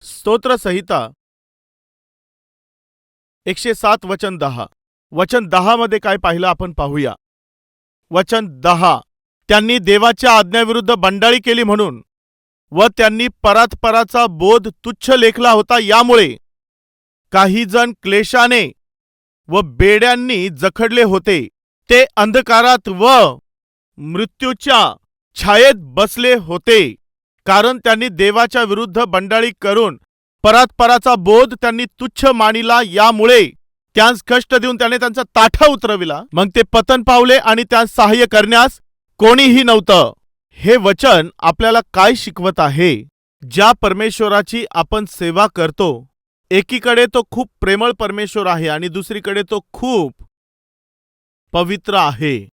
स्तोत्रसंहिता 107 वचन 10. वचन 10 मध्ये काय पाहिलं आपण पाहूया. वचन 10, त्यांनी देवाच्या आज्ञाविरुद्ध बंडाळी केली म्हणून व त्यांनी परात्पराचा बोध तुच्छ लेखला होता, यामुळे काही जण क्लेशाने व बेड्यांनी जखडले होते. ते अंधकारात व मृत्यूच्या छायेत बसले होते, कारण त्यांनी देवाच्या विरुद्ध बंडाळी करून परात्पराचा बोध त्यांनी तुच्छ मानिला, यामुळे त्यांस कष्ट देऊन त्याने त्यांचा ताठा उतरविला. मग ते पतन पावले आणि त्यांस सहाय्य करण्यास कोणीही नव्हतं. हे वचन आपल्याला काय शिकवत आहे? ज्या परमेश्वराची आपण सेवा करतो, एकीकडे तो खूप प्रेमळ परमेश्वर आहे आणि दुसरीकडे तो खूप पवित्र आहे.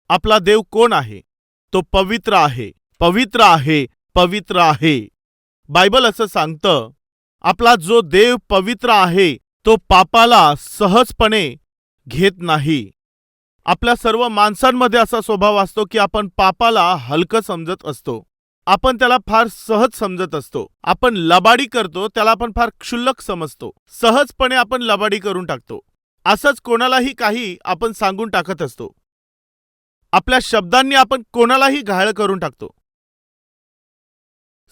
आपला देव कोण आहे? तो पवित्र आहे, पवित्र आहे, पवित्र आहे. बायबल असं सांगतं, आपला जो देव पवित्र आहे तो पापाला सहजपणे घेत नाही. आपल्या सर्व माणसांमध्ये असा स्वभाव असतो की आपण पापाला हलकं समजत असतो. आपण त्याला फार सहज समजत असतो. आपण लबाडी करतो त्याला आपण फार क्षुल्लक समजतो. सहजपणे आपण लबाडी करून टाकतो. असंच कोणालाही काही आपण सांगून टाकत असतो. आपल्या शब्दांनी आपण कोणालाही घायल करून टाकतो.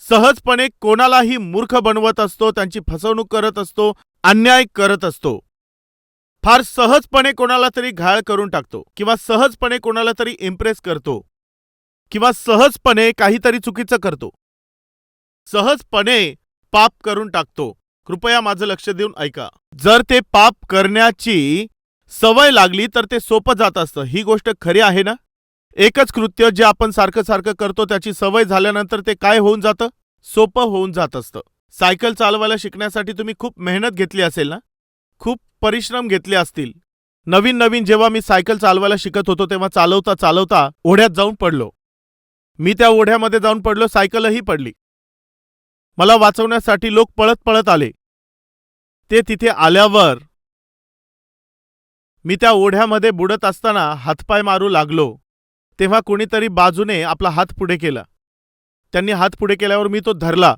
सहजपणे कोणालाही मूर्ख बनवत असतो, त्यांची फसवणूक करत असतो, अन्याय करत असतो. फार सहजपणे कोणाला तरी घायल करून टाकतो, किंवा सहजपणे कोणाला तरी इम्प्रेस करतो, किंवा सहजपणे काहीतरी चुकीचं करतो. सहजपणे पाप करून टाकतो. कृपया माझं लक्ष देऊन ऐका. जर ते पाप करण्याची सवय लागली तर ते सोपं जात असतं. ही गोष्ट खरी आहे ना? एकच कृत्य जे आपण सारखं सारखं करतो त्याची सवय झाल्यानंतर ते काय होऊन जातं? सोपं होऊन जात असतं. सायकल चालवायला शिकण्यासाठी तुम्ही खूप मेहनत घेतली असेल ना? खूप परिश्रम घेतले असतील. नवीन नवीन जेव्हा मी सायकल चालवायला शिकत होतो तेव्हा चालवता चालवता ओढ्यात जाऊन पडलो. मी त्या ओढ्यामध्ये जाऊन पडलो, सायकलही पडली. मला वाचवण्यासाठी लोक पळत पळत आले. ते तिथे आल्यावर मी त्या ओढ्यामध्ये बुडत असताना हातपाय मारू लागलो. तेव्हा कोणीतरी बाजूने आपला हात पुढे केला. त्यांनी हात पुढे केल्यावर मी तो धरला.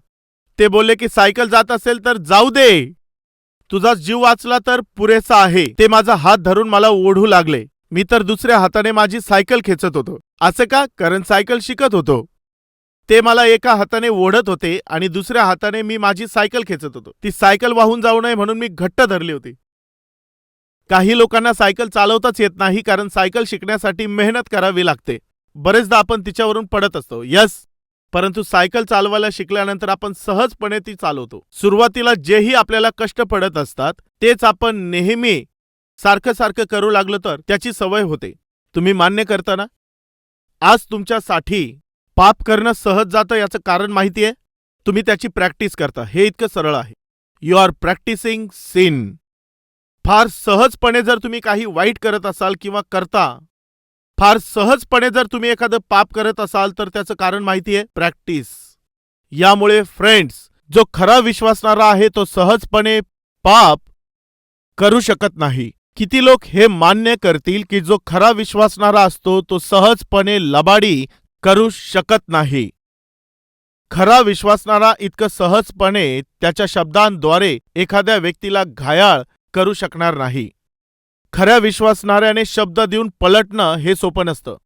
ते बोलले की सायकल जात असेल तर जाऊ दे, तुझा जीव वाचला तर पुरेसा आहे. ते माझा हात धरून मला ओढू लागले. मी तर दुसऱ्या हाताने माझी सायकल खेचत होतो. असं का? कारण सायकल शिकत होतो. ते मला एका हाताने ओढत होते आणि दुसऱ्या हाताने मी माझी सायकल खेचत होतो. ती सायकल वाहून जाऊ नये म्हणून मी घट्ट धरली होती. काही लोकांना सायकल चालवताच येत नाही, कारण सायकल शिकण्यासाठी मेहनत करावी लागते. बरेचदा आपण तिच्यावरून पडत असतो. यस, परंतु सायकल चालवायला शिकल्यानंतर आपण सहजपणे ती चालवतो. सुरुवातीला जेही आपल्याला कष्ट पडत असतात तेच आपण नेहमी सारखं सारखं करू लागलो तर त्याची सवय होते. तुम्ही मान्य करता ना? आज तुमच्यासाठी पाप करणं सहज जातं याचं कारण माहिती आहे? तुम्ही त्याची प्रॅक्टिस करता. हे इतकं सरळ आहे. You are practising sin. फार सहजपणे जर तुम्ही काही वाईट करत असाल किंवा करता, फार सहजपणे जर तुम्ही एखादं पाप करत असाल तर त्याचं कारण माहिती आहे? प्रॅक्टिस. यामुळे फ्रेंड्स, जो खरा विश्वासणारा आहे तो सहजपणे पाप करू शकत नाही. किती लोक हे मान्य करतील की जो खरा विश्वासणारा असतो तो सहजपणे लबाडी करू शकत नाही? खरा विश्वासणारा इतकं सहजपणे त्याच्या शब्दांद्वारे एखाद्या व्यक्तीला घायाळ करू शकणार नाही. खऱ्या विश्वासणाऱ्याने शब्द देऊन पलटणं हे सोपं नसतं.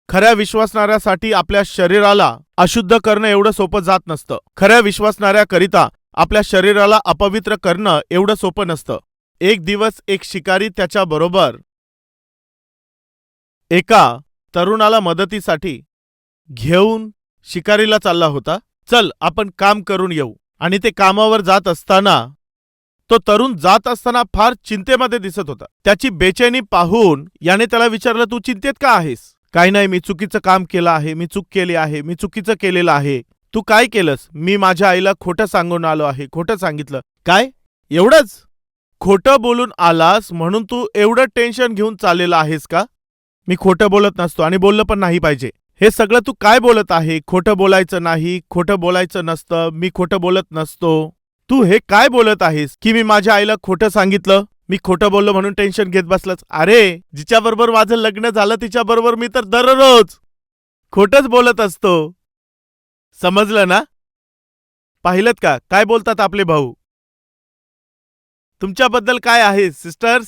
खऱ्या विश्वासणाऱ्यासाठी आपल्या शरीराला अशुद्ध करणं एवढं सोपं जात नसतं. खऱ्या विश्वासणाऱ्याकरिता आपल्या शरीराला अपवित्र करणं एवढं सोपं नसतं. एक दिवस एक शिकारी त्याच्याबरोबर एका तरुणाला मदतीसाठी घेऊन शिकारीला चालला होता. चल आपण काम करून येऊ. आणि ते कामावर जात असताना तो तरुण जात असताना फार चिंतेमध्ये दिसत होता. त्याची बेचैनी पाहून याने त्याला विचारलं, तू चिंतेत का आहेस? काही नाही, मी चुकीचं काम केलं आहे, मी चूक केली आहे, मी चुकीचं केलेलं आहे. तू काय केलंस? मी माझ्या आईला खोटं सांगून आलो आहे, खोटं सांगितलं. काय? एवढंच? खोटं बोलून आलास म्हणून तू एवढं टेन्शन घेऊन चाललेला आहेस का? मी खोटं बोलत नसतो आणि बोललं पण नाही पाहिजे. हे सगळं तू काय बोलत आहे? खोटं बोलायचं नाही, खोटं बोलायचं नसतं, मी खोटं बोलत नसतो. तू हे काय बोलत आहेस की मी माझ्या आईला खोटं सांगितलं, मी खोटं बोललो म्हणून टेन्शन घेत बसलास? अरे, जिच्याबरोबर माझं लग्न झालं तिच्याबरोबर मी तर दररोज खोटंच बोलत असतो. समजलं ना? पाहिलत का काय बोलतात आपले भाऊ? तुमच्याबद्दल काय आहे सिस्टर्स?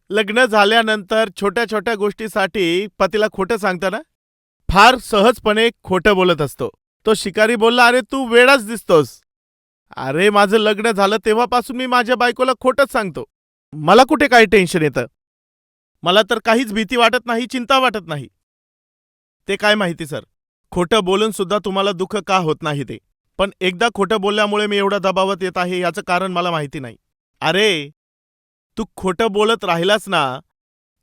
लग्न झाल्यानंतर छोट्या छोट्या गोष्टीसाठी पतीला खोटं सांगता ना? फार सहजपणे खोटं बोलत असतो. तो शिकारी बोलला, अरे तू वेडाच दिसतोस. अरे माझं लग्न झालं तेव्हापासून मी माझ्या बायकोला खोटंच सांगतो. मला कुठे काही टेन्शन येतं. मला तर काहीच भीती वाटत नाही, चिंता वाटत नाही. ते काय माहिती सर, खोटं बोलून सुद्धा तुम्हाला दुःख का होत नाही ते. पण एकदा खोटं बोलल्यामुळे मी एवढा दबावात येत आहे याचं कारण मला माहिती नाही. अरे, तू खोटं बोलत राहिलास ना,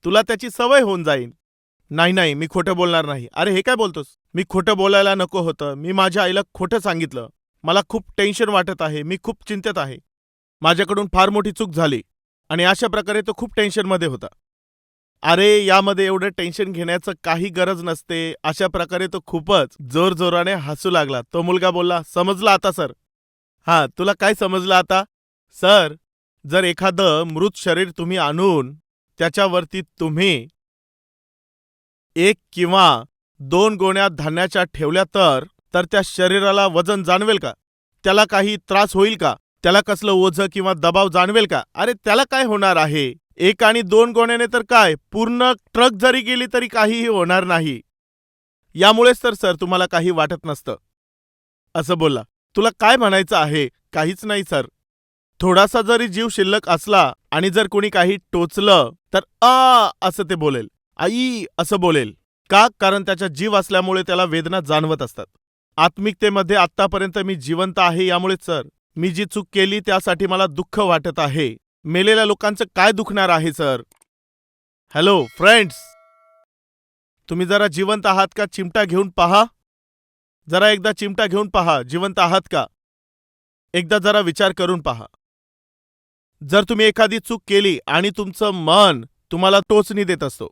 तुला त्याची सवय होऊन जाईल. नाही नाही, मी खोटं बोलणार नाही. अरे हे काय बोलतोस? मी खोटं बोलायला नको होतं. मी माझ्या आईला खोटं सांगितलं. मला खूप टेन्शन वाटत आहे. मी खूप चिंतेत आहे. माझ्याकडून फार मोठी चूक झाली आणि अशा प्रकारे तो खूप टेन्शनमध्ये होता. अरे यामध्ये एवढं टेन्शन घेण्याचं काही गरज नसते. अशा प्रकारे तो खूपच जोरजोराने हसू लागला. तो मुलगा बोलला, समजलं आता सर. हां, तुला काय समजलं आता? सर, जर एखादं मृत शरीर तुम्ही आणून त्याच्यावरती तुम्ही 1 किंवा 2 गोण्या धान्याच्या ठेवल्या तर त्या शरीराला वजन जाणवेल का? त्याला काही त्रास होईल का? त्याला कसलं ओझं किंवा दबाव जाणवेल का? अरे त्याला काय होणार आहे? 1 आणि 2 गोण्याने तर काय, पूर्ण ट्रक जरी गेली तरी काहीही होणार नाही. यामुळेच तर सर तुम्हाला काही वाटत नसतं. असं बोलला. तुला काय म्हणायचं आहे? काहीच नाही सर. थोडासा जरी जीव शिल्लक असला आणि जर कोणी काही टोचलं तर असं ते बोलेल. आई असं बोलेल. का? कारण त्याचा जीव असल्यामुळे त्याला वेदना जाणवत असतात. आत्मिकतेमध्ये आत्तापर्यंत मी जिवंत आहे यामुळेच सर. मी जी चूक केली त्यासाठी मला दुःख वाटत आहे. मेलेल्या लोकांचं काय दुखणार आहे सर? हॅलो फ्रेंड्स, तुम्ही जरा जिवंत आहात का चिमटा घेऊन पहा. जरा एकदा चिमटा घेऊन पहा, जिवंत आहात का? एकदा जरा विचार करून पहा. जर तुम्ही एखादी चूक केली आणि तुमचं मन तुम्हाला टोचणी देत असतो,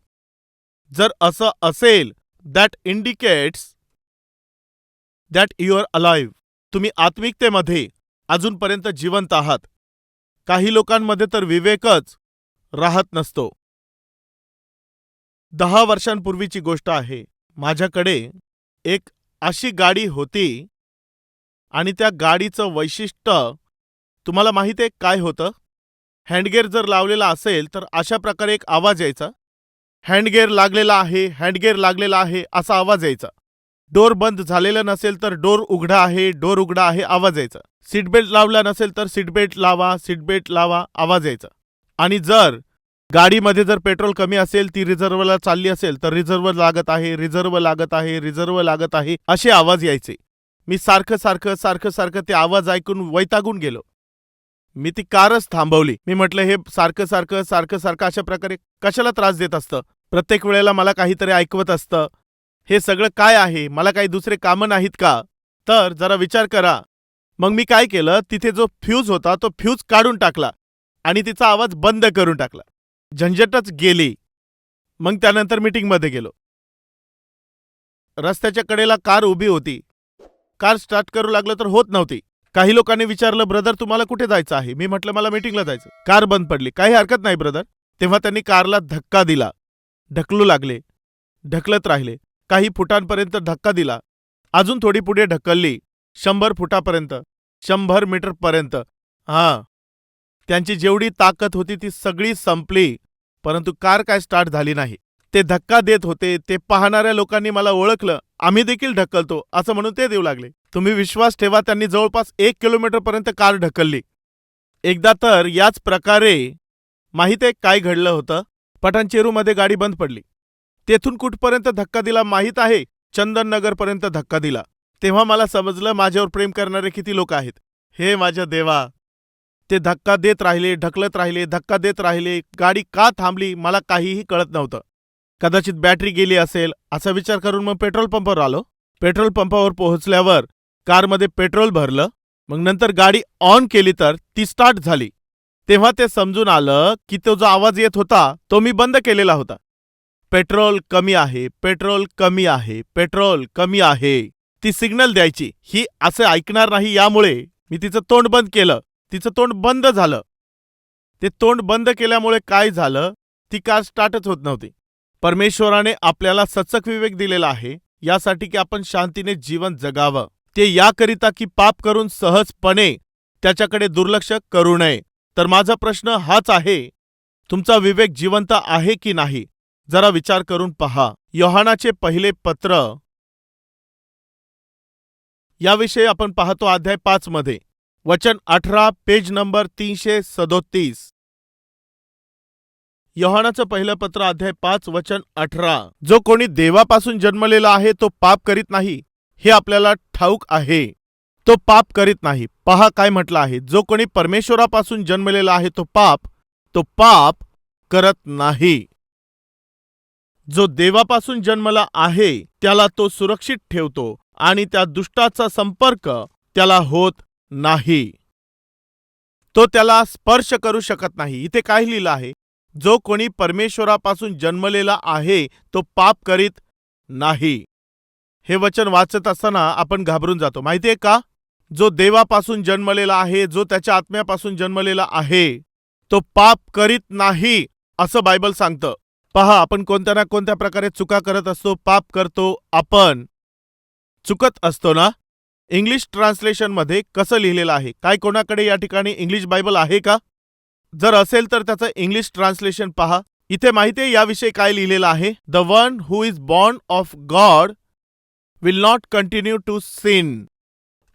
जर असं असेल, that indicates that you are alive. तुम्ही आत्मिकतेमध्ये अजूनपर्यंत जिवंत आहात. काही लोकांमध्ये तर विवेकच राहत नसतो. 10 वर्षांपूर्वीची गोष्ट आहे. माझ्याकडे एक अशी गाडी होती आणि त्या गाडीचं वैशिष्ट्य तुम्हाला माहिती आहे काय होतं? हँडगेअर जर लावलेला असेल तर अशा प्रकारे एक आवाज यायचा. हँडगेअर लागलेला आहे, हँडगेअर लागलेला आहे असा आवाज यायचा. डोर बंद झालेला नसेल तर डोर उघडा आहे, डोर उघडा आहे आवाज यायचा. सीटबेल्ट लावला नसेल तर सीटबेल्ट लावा, सीटबेल्ट लावा आवाज यायचा. आणि जर गाडीमध्ये जर पेट्रोल कमी असेल, ती रिझर्व्हला चालली असेल तर रिझर्व्ह लागत आहे, रिझर्व्ह लागत आहे, रिझर्व्ह लागत आहे असे आवाज यायचे. मी सारखं ते आवाज ऐकून वैतागून गेलो. मी ती कारच थांबवली. मी म्हटलं हे सारखं अशा प्रकारे कशाला त्रास देत असतं? प्रत्येक वेळेला मला काहीतरी ऐकवत असतं. हे सगळं काय आहे? मला काही दुसरे कामं नाहीत का? तर जरा विचार करा. मग मी काय केलं, तिथे जो फ्यूज होता तो फ्यूज काढून टाकला आणि तिचा आवाज बंद करून टाकला. झंझटच गेली. मग त्यानंतर मीटिंगमध्ये गेलो. रस्त्याच्या कडेला कार उभी होती. कार स्टार्ट करू लागलं तर होत नव्हती. काही लोकांनी विचारलं, ब्रदर तुम्हाला कुठे जायचं आहे? मी म्हटलं मला मीटिंगला जायचं. कार बंद पडली. काही हरकत नाही ब्रदर. तेव्हा त्यांनी कारला धक्का दिला. ढकलू लागले. ढकलत राहिले. काही फुटांपर्यंत धक्का दिला. अजून थोडी पुढे ढकलली. 100 फुटापर्यंत, 100 मीटरपर्यंत. हां, त्यांची जेवढी ताकद होती ती सगळी संपली, परंतु कार काय स्टार्ट झाली नाही. ते धक्का देत होते. ते पाहणाऱ्या लोकांनी मला ओळखलं. आम्ही देखील ढकलतो असं म्हणून ते देऊ लागले. तुम्ही विश्वास ठेवा, त्यांनी जवळपास 1 किलोमीटरपर्यंत कार ढकलली. एकदा तर याच प्रकारे माहिती आहे काय घडलं होतं? पठाणचेरूमध्ये गाडी बंद पडली. तेथून कुठपर्यंत धक्का दिला माहीत आहे? चंदननगरपर्यंत धक्का दिला. तेव्हा मला समजलं माझ्यावर प्रेम करणारे किती लोक आहेत. हे माझ्या देवा, ते धक्का देत राहिले, ढकलत राहिले, धक्का देत राहिले. गाडी का थांबली मला काहीही कळत नव्हतं. कदाचित बॅटरी गेली असेल असा विचार करून मग पेट्रोल पंपावर आलो. पेट्रोल पंपावर पोहोचल्यावर कारमध्ये पेट्रोल भरलं. मग नंतर गाडी ऑन केली तर ती स्टार्ट झाली. तेव्हा ते समजून आलं की तो जो आवाज येत होता तो मी बंद केलेला होता. पेट्रोल कमी आहे, पेट्रोल कमी आहे, पेट्रोल कमी आहे. ती सिग्नल द्यायची. ही असं ऐकणार नाही यामुळे मी तिचं तोंड बंद केलं. तिचं तोंड बंद झालं. ते तोंड बंद केल्यामुळे काय झालं, ती कार स्टार्टच होत नव्हती. परमेश्वराने आपल्याला सचक विवेक दिलेला आहे यासाठी की आपण शांतीने जीवन जगावं. ते याकरिता की पाप करून सहजपणे त्याच्याकडे दुर्लक्ष करू नये. तर माझा प्रश्न हाच आहे, तुमचा विवेक जिवंत आहे की नाही? जरा विचार करून पहा. योहानाचे पहिले पत्र याविषयी आपण पाहतो अध्याय 5 मध्ये, वचन 18, पेज नंबर 337. योहानाचं पहिलं पत्र अध्याय 5 वचन 18. जो कोणी देवापासून जन्मलेला आहे तो पाप करीत नाही, हे आपल्याला ठाऊक आहे. तो पाप करीत नाही. पहा काय म्हटलं आहे, जो कोणी परमेश्वरापासून जन्मलेला आहे तो पाप करत नाही. जो देवापासून जन्मला आहे त्याला तो सुरक्षित ठेवतो आणि त्या दुष्टाचा संपर्क त्याला होत नाही. तो त्याला स्पर्श करू शकत नाही. इथे काय लिहिलं आहे, जो कोणी परमेश्वरापासून जन्मलेला आहे तो पाप करीत नाही. हे वचन वाचत असताना आपण घाबरून जातो. माहितीये का? जो देवापासून जन्मलेला आहे, जो त्याच्या आत्म्यापासून जन्मलेला आहे, तो पाप करीत नाही असं बायबल सांगतं. पहा, आपण कोणत्या ना कोणत्या प्रकारे चुका करत असतो, पाप करतो, आपण चुकत असतो ना. इंग्लिश ट्रान्सलेशनमध्ये कसं लिहिलेलं आहे? काय कोणाकडे या ठिकाणी इंग्लिश बायबल आहे का? जर असेल तर त्याचं इंग्लिश ट्रान्सलेशन पहा. इथे माहितीये याविषयी काय लिहिलेलं आहे? The one who is born of God will not continue to sin.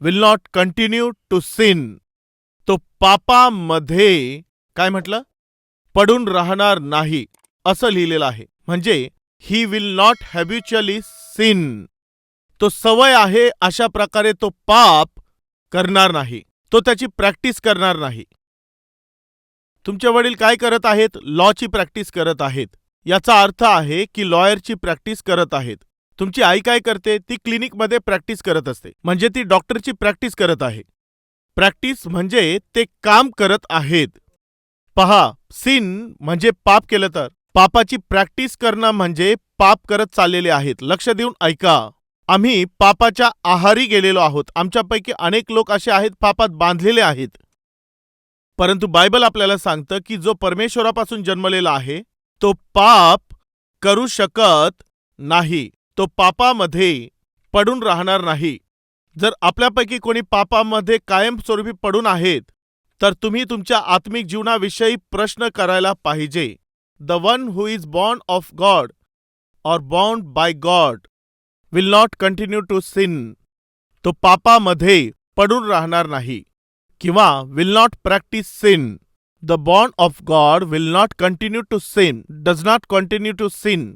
Will not continue to sin. तो पापामध्ये काय म्हटलं? पडून राहणार नाही असं लिहिलेलं आहे. म्हणजे ही विल नॉट हॅबिच्युअली सिन. तो सवय आहे अशा प्रकारे तो पाप करणार नाही. तो त्याची प्रॅक्टिस करणार नाही. तुमचे वडील काय करत आहेत? लॉची प्रॅक्टिस करत आहेत. याचा अर्थ आहे की लॉयरची प्रॅक्टिस करत आहेत. तुमची आई काय करते? ती क्लिनिकमध्ये प्रॅक्टिस करत असते, म्हणजे ती डॉक्टरची प्रॅक्टिस करत आहे. प्रॅक्टिस म्हणजे ते काम करत आहेत. पहा, सिन म्हणजे पाप केलं तर, पापाची प्रॅक्टिस करणं म्हणजे पाप करत चाललेले आहेत. लक्ष देऊन ऐका. आम्ही पापाच्या आहारी गेलेलो आहोत. आमच्यापैकी अनेक लोक असे आहेत पापात बांधलेले आहेत. परंतु बायबल आपल्याला सांगतं की जो परमेश्वरापासून जन्मलेला आहे तो पाप करू शकत नाही. तो पापामध्ये पडून राहणार नाही. जर आपल्यापैकी कोणी पापामध्ये कायमस्वरूपी पडून आहेत तर तुम्ही तुमच्या आत्मिक जीवनाविषयी प्रश्न करायला पाहिजे. The one who is born of God और born by God will not continue to sin. तो पापामध्ये पडून राहणार नाही किंवा will not practice sin. The born of God will not continue to sin, does not continue to sin.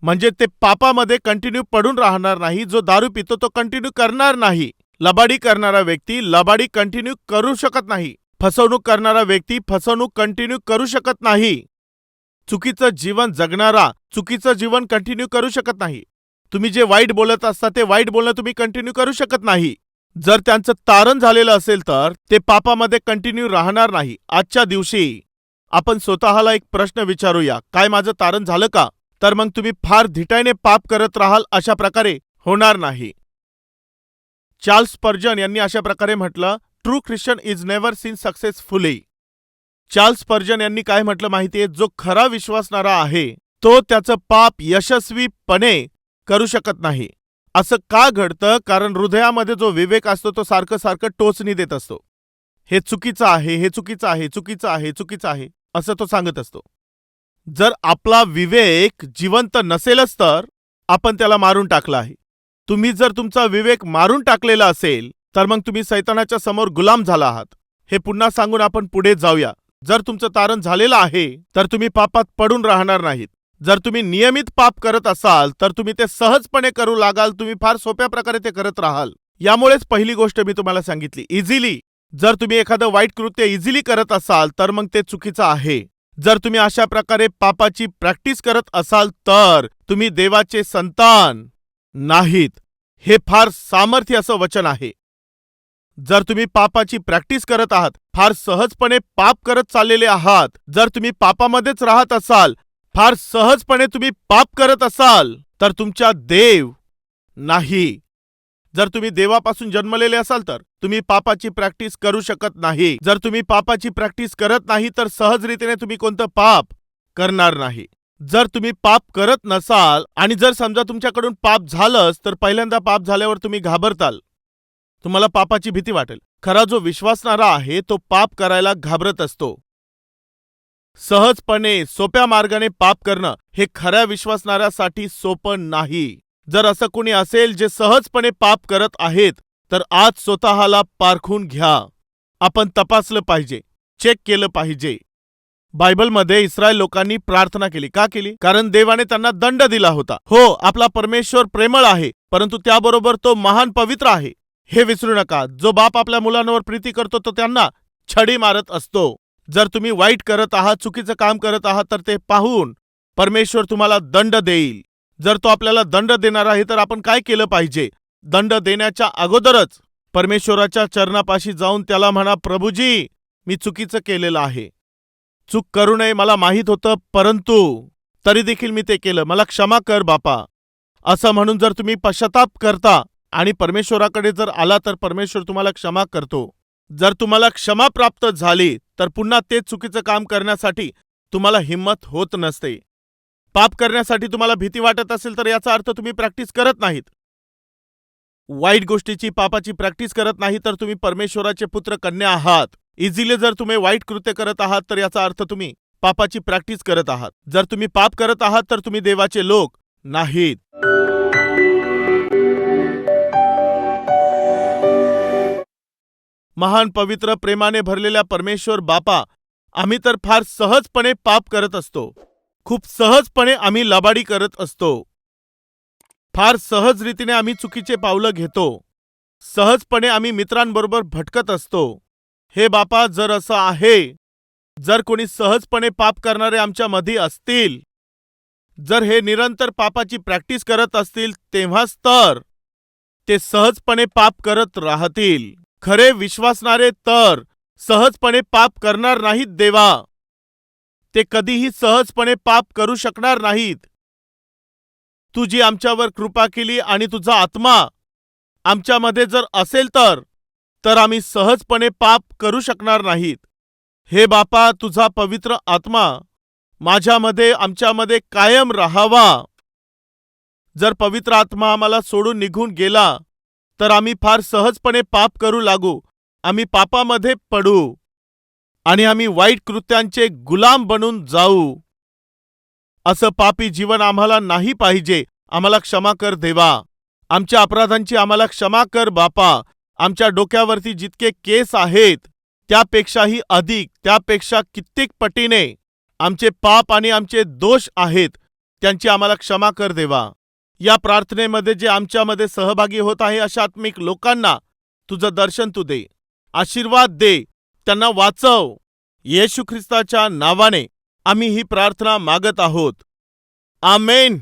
म्हणजे ते पापामध्ये continue पडून राहणार नाही. जो दारू पितो तो कंटिन्यू करणार नाही. लबाडी करणारा व्यक्ती लबाडी कंटिन्यू करू शकत नाही. फसवणूक करणारा व्यक्ती फसवणूक कंटिन्यू करू शकत नाही. चुकीचं जीवन जगणारा चुकीचं जीवन कंटिन्यू करू शकत नाही. तुम्ही जे वाईट बोलत असता ते वाईट बोलणं तुम्ही कंटिन्यू करू शकत नाही. जर त्यांचं तारण झालेलं असेल तर ते पापामध्ये कंटिन्यू राहणार नाही. आजच्या दिवशी आपण स्वतःला एक प्रश्न विचारूया, काय माझं तारण झालं का? तर मग तुम्ही फार धिटाईने पाप करत राहाल. अशा प्रकारे होणार नाही. चार्ल्स स्पर्जन यांनी अशा प्रकारे म्हटलं, true Christian is never sin successfully. Charles Spurgeon यांनी काय म्हटलं माहितीये? जो खरा विश्वासणारा आहे तो त्याचं पाप यशस्वीपणे करू शकत नाही. असं का घडतं? कारण हृदयामध्ये जो विवेक असतो तो सारखं सारखं टोचणी देत असतो. हे चुकीचं आहे, हे चुकीचं आहे, चुकीचं आहे, चुकीचं आहे असं तो सांगत असतो. जर आपला विवेक जिवंत नसेलच तर आपण त्याला मारून टाकला आहे. तुम्ही जर तुमचा विवेक मारून टाकलेला असेल तर मग तुम्ही सैतानाच्या समोर गुलाम झाला आहात. हे पुन्हा सांगून आपण पुढे जाऊया. जर तुमचं तारण झालेलं आहे तर तुम्ही पापात पडून राहणार नाहीत. जर तुम्ही नियमित पाप करत असाल तर तुम्ही ते सहजपणे करू लागाल. तुम्ही फार सोप्या प्रकारे ते करत राहाल. यामुळेच पहिली गोष्ट मी तुम्हाला सांगितली, इझिली. जर तुम्ही एखादं वाईट कृत्य इझिली करत असाल तर मग ते चुकीचं आहे. जर तुम्ही अशा प्रकारे पापाची प्रॅक्टिस करत असाल तर तुम्ही देवाचे संतान नाहीत. हे फार सामर्थ्य असं वचन आहे. जर तुम्ही पापाची प्रॅक्टिस करत आहात, फार सहजपणे पाप करत चाललेले आहात, जर तुम्ही पापामध्येच राहत असाल, फार सहजपणे तुम्ही पाप करत असाल तर तुमच्या देव नाही. जर तुम्ही देवापासून जन्मलेले असाल तर तुम्ही पापाची प्रॅक्टिस करू शकत नाही. जर तुम्ही पापाची प्रॅक्टिस करत नाही तर सहजरीतीने तुम्ही कोणतं पाप करणार नाही. जर तुम्ही पाप करत नसाल आणि जर समजा तुमच्याकडून पाप झालंच तर पहिल्यांदा पाप झाल्यावर तुम्ही घाबरताल. तुम्हाला पापाची भीती वाटेल. खरा जो विश्वासणारा आहे तो पाप करायला घाबरत असतो. सहजपणे सोप्या मार्गाने पाप करणं हे खऱ्या विश्वासणाऱ्यासाठी सोपं नाही. जर असं कोणी असेल जे सहजपणे पाप करत आहेत तर आज स्वतःला पारखून घ्या. आपण तपासलं पाहिजे, चेक केलं पाहिजे. बायबलमध्ये इस्रायल लोकांनी प्रार्थना केली. का केली? कारण देवाने त्यांना दंड दिला होता. हो, आपला परमेश्वर प्रेमळ आहे, परंतु त्याबरोबर तो महान पवित्र आहे. हे विसरू नका. जो बाप आपल्या मुलांवर प्रीती करतो तो त्यांना छडी मारत असतो. जर तुम्ही वाईट करत आहात, चुकीचं काम करत आहात, तर ते पाहून परमेश्वर तुम्हाला दंड देईल. जर तो आपल्याला दंड देणार आहे तर आपण काय केलं पाहिजे? दंड देण्याच्या अगोदरच परमेश्वराच्या चरणापाशी जाऊन त्याला म्हणा, प्रभूजी, मी चुकीचं केलेलं आहे. चूक करू नये मला माहीत होतं, परंतु तरी देखील मी ते केलं. मला क्षमा कर बापा. असं म्हणून जर तुम्ही पश्चाताप करता आणि परमेश्वराकडे जर आला तर परमेश्वर तुम्हाला क्षमा करतो. जर तुम्हाला क्षमा प्राप्त झाली तर पुन्हा तेच चुकीचं काम करण्यासाठी तुम्हाला हिंमत होत नसते. पाप करण्यासाठी तुम्हाला भीती वाटत असेल तर याचा अर्थ तुम्ही प्रॅक्टिस करत नाहीत. वाईट गोष्टीची, पापाची प्रॅक्टिस करत नाही तर तुम्ही परमेश्वराचे पुत्र कन्या आहात. इझिली जर तुम्ही वाईट कृत्य करत आहात तर याचा अर्थ तुम्ही पापाची प्रॅक्टिस करत आहात. जर तुम्ही पाप करत आहात तर तुम्ही देवाचे लोक नाहीत. महान पवित्र प्रेमाने भरलेल्या परमेश्वर बापा, आम्ही तर फार सहजपणे पाप करत असतो. खूप सहजपणे आम्ही लबाडी करत असतो. फार सहज रीतीने आम्ही चुकीचे पावलं घेतो. सहजपणे आम्ही मित्रांबरोबर भटकत असतो. हे बापा, जर असं आहे, जर कोणी सहजपणे पाप करणारे आमच्या मध्ये असतील, जर हे निरंतर पापाची प्रॅक्टिस करत असतील, तेव्हाच तर ते सहजपणे पाप करत राहतील. खरे विश्वासणारे तर सहजपणे पाप करणार नाहीत देवा. ते कधीही सहजपणे पाप करू शकणार नाहीत. तू जी आमच्यावर कृपा केली आणि तुझा आत्मा आमच्यामध्ये जर असेल तर आम्ही सहजपणे पाप करू शकणार नाहीत. हे बापा, तुझा पवित्र आत्मा माझ्यामध्ये, आमच्यामध्ये कायम राहावा. जर पवित्र आत्मा आम्हाला सोडून निघून गेला तर आम्ही फार सहजपणे पाप करू लागू. आम्ही पापामध्ये पडू आणि आम्ही वाईट कृत्यांचे गुलाम बनून जाऊ. असं पापी जीवन आम्हाला नाही पाहिजे. आम्हाला क्षमा कर देवा. आमच्या अपराधांची आम्हाला क्षमा कर बापा. आमच्या डोक्यावरती जितके केस आहेत त्यापेक्षाही अधिक, त्यापेक्षा कित्येक पटीने आमचे पाप आणि आमचे दोष आहेत, त्यांची आम्हाला क्षमा कर देवा. या प्रार्थनेमध्ये जे आमच्यामध्ये सहभागी होत आहे अशा आत्मिक लोकांना तुझं दर्शन तू दे, आशीर्वाद दे, त्यांना वाचव. येशू ख्रिस्ताच्या नावाने आम्ही ही प्रार्थना मागत आहोत. आमेन.